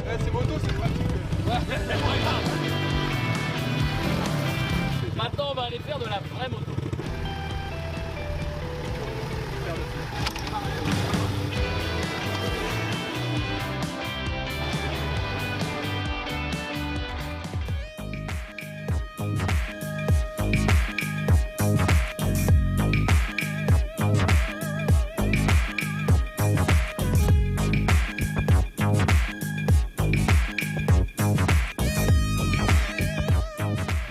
C'est moto, c'est pratique. Maintenant, on va aller faire de la vraie moto.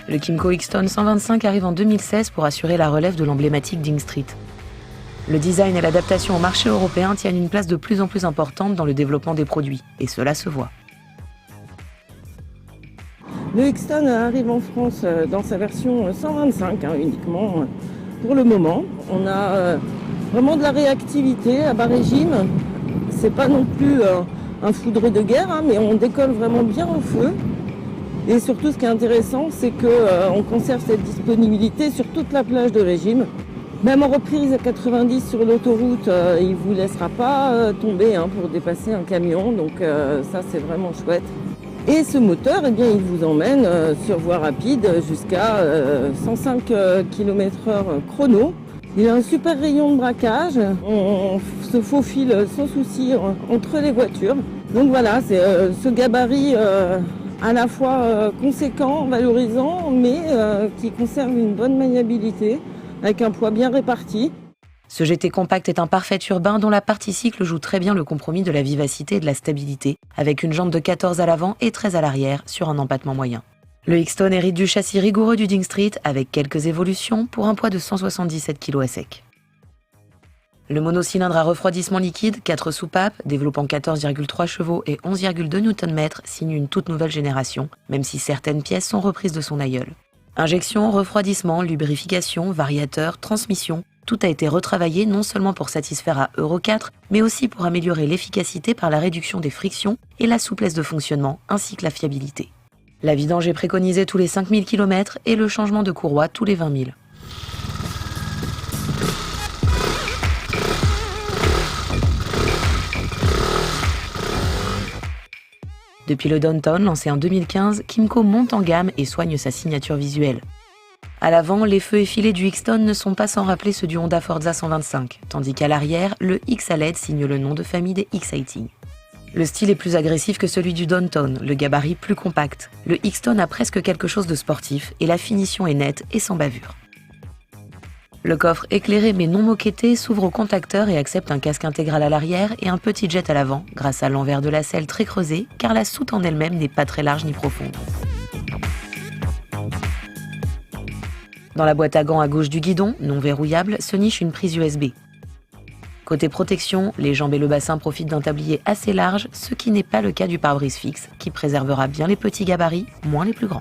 Le Kymco X-Stone 125 arrive en 2016 pour assurer la relève de l'emblématique Ding Street. Le design et l'adaptation au marché européen tiennent une place de plus en plus importante dans le développement des produits, et cela se voit. Le X-Stone arrive en France dans sa version 125 uniquement pour le moment. On a vraiment de la réactivité à bas régime. C'est pas non plus un foudre de guerre, mais on décolle vraiment bien au feu. Et surtout, ce qui est intéressant, c'est qu'on conserve cette disponibilité sur toute la plage de régime. Même en reprise à 90 sur l'autoroute, il ne vous laissera pas tomber pour dépasser un camion. Donc ça, c'est vraiment chouette. Et ce moteur, eh bien, il vous emmène sur voie rapide jusqu'à 105 km/h chrono. Il a un super rayon de braquage. On se faufile sans souci entre les voitures. Donc voilà, c'est ce gabarit à la fois conséquent, valorisant, mais qui conserve une bonne maniabilité, avec un poids bien réparti. Ce GT compact est un parfait urbain dont la partie cycle joue très bien le compromis de la vivacité et de la stabilité, avec une jambe de 14 à l'avant et 13 à l'arrière sur un empattement moyen. Le X-Stone hérite du châssis rigoureux du Ding Street, avec quelques évolutions pour un poids de 177 kg à sec. Le monocylindre à refroidissement liquide, 4 soupapes, développant 14,3 chevaux et 11,2 Nm, signe une toute nouvelle génération, même si certaines pièces sont reprises de son aïeul. Injection, refroidissement, lubrification, variateur, transmission, tout a été retravaillé non seulement pour satisfaire à Euro 4, mais aussi pour améliorer l'efficacité par la réduction des frictions et la souplesse de fonctionnement, ainsi que la fiabilité. La vidange est préconisée tous les 5000 km et le changement de courroie tous les 20 000. Depuis le Downtown, lancé en 2015, Kymco monte en gamme et soigne sa signature visuelle. À l'avant, les feux effilés du X-Stone ne sont pas sans rappeler ceux du Honda Forza 125, tandis qu'à l'arrière, le X à LED signe le nom de famille des X-Sighting. Le style est plus agressif que celui du Downtown, le gabarit plus compact. Le X-Stone a presque quelque chose de sportif et la finition est nette et sans bavure. Le coffre éclairé mais non moquetté s'ouvre au contacteur et accepte un casque intégral à l'arrière et un petit jet à l'avant, grâce à l'envers de la selle très creusé, car la soute en elle-même n'est pas très large ni profonde. Dans la boîte à gants à gauche du guidon, non verrouillable, se niche une prise USB. Côté protection, les jambes et le bassin profitent d'un tablier assez large, ce qui n'est pas le cas du pare-brise fixe, qui préservera bien les petits gabarits, moins les plus grands.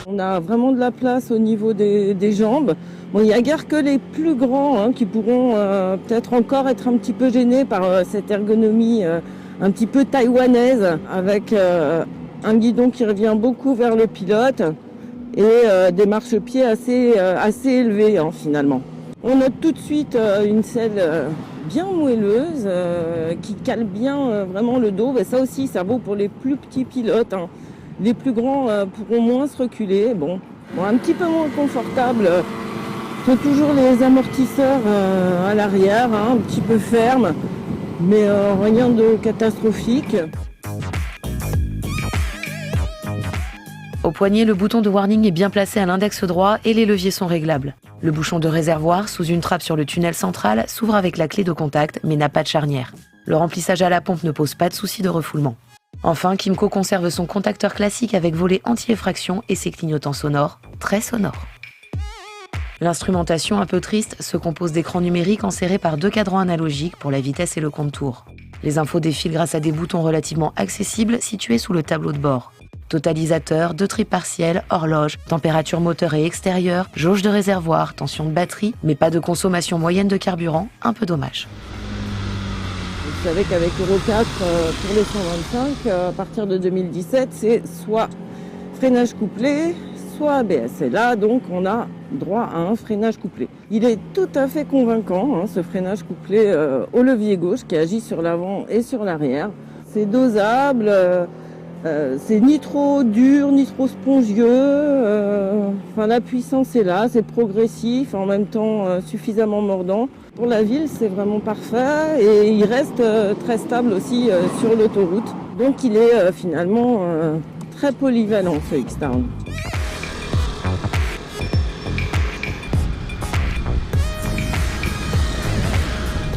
On a vraiment de la place au niveau des jambes. Bon, il n'y a guère que les plus grands qui pourront peut-être encore être un petit peu gênés par cette ergonomie un petit peu taïwanaise, avec un guidon qui revient beaucoup vers le pilote et des marchepieds assez élevés finalement. On note tout de suite une selle bien moelleuse qui cale bien vraiment le dos. Et ça aussi, ça vaut pour les plus petits pilotes. Les plus grands pourront moins se reculer. Bon, un petit peu moins confortable. Sont toujours les amortisseurs à l'arrière, un petit peu fermes, mais rien de catastrophique. Au poignet, le bouton de warning est bien placé à l'index droit et les leviers sont réglables. Le bouchon de réservoir, sous une trappe sur le tunnel central, s'ouvre avec la clé de contact, mais n'a pas de charnière. Le remplissage à la pompe ne pose pas de souci de refoulement. Enfin, Kymco conserve son contacteur classique avec volet anti-effraction et ses clignotants sonores, très sonores. L'instrumentation, un peu triste, se compose d'écrans numériques enserrés par 2 cadrans analogiques pour la vitesse et le compte-tours. Les infos défilent grâce à des boutons relativement accessibles situés sous le tableau de bord. Totalisateur, 2 tripes partielles, horloge, température moteur et extérieure, jauge de réservoir, tension de batterie, mais pas de consommation moyenne de carburant, un peu dommage. Vous savez qu'avec Euro 4, pour les 125, à partir de 2017, c'est soit freinage couplé, soit ABS. Et là, donc, on a droit à un freinage couplé. Il est tout à fait convaincant, ce freinage couplé au levier gauche qui agit sur l'avant et sur l'arrière. C'est dosable, c'est ni trop dur, ni trop spongieux. La puissance est là, c'est progressif, en même temps suffisamment mordant. Pour la ville, c'est vraiment parfait et il reste très stable aussi sur l'autoroute. Donc il est finalement très polyvalent ce X-Town.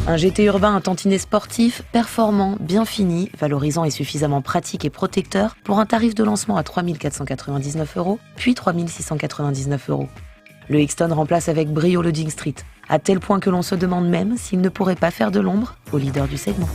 Un GT urbain, un tantinet sportif, performant, bien fini, valorisant et suffisamment pratique et protecteur pour un tarif de lancement à 3 499 €, puis 3 699 €. Le X-Town remplace avec brio le Ding Street, à tel point que l'on se demande même s'il ne pourrait pas faire de l'ombre au leader du segment.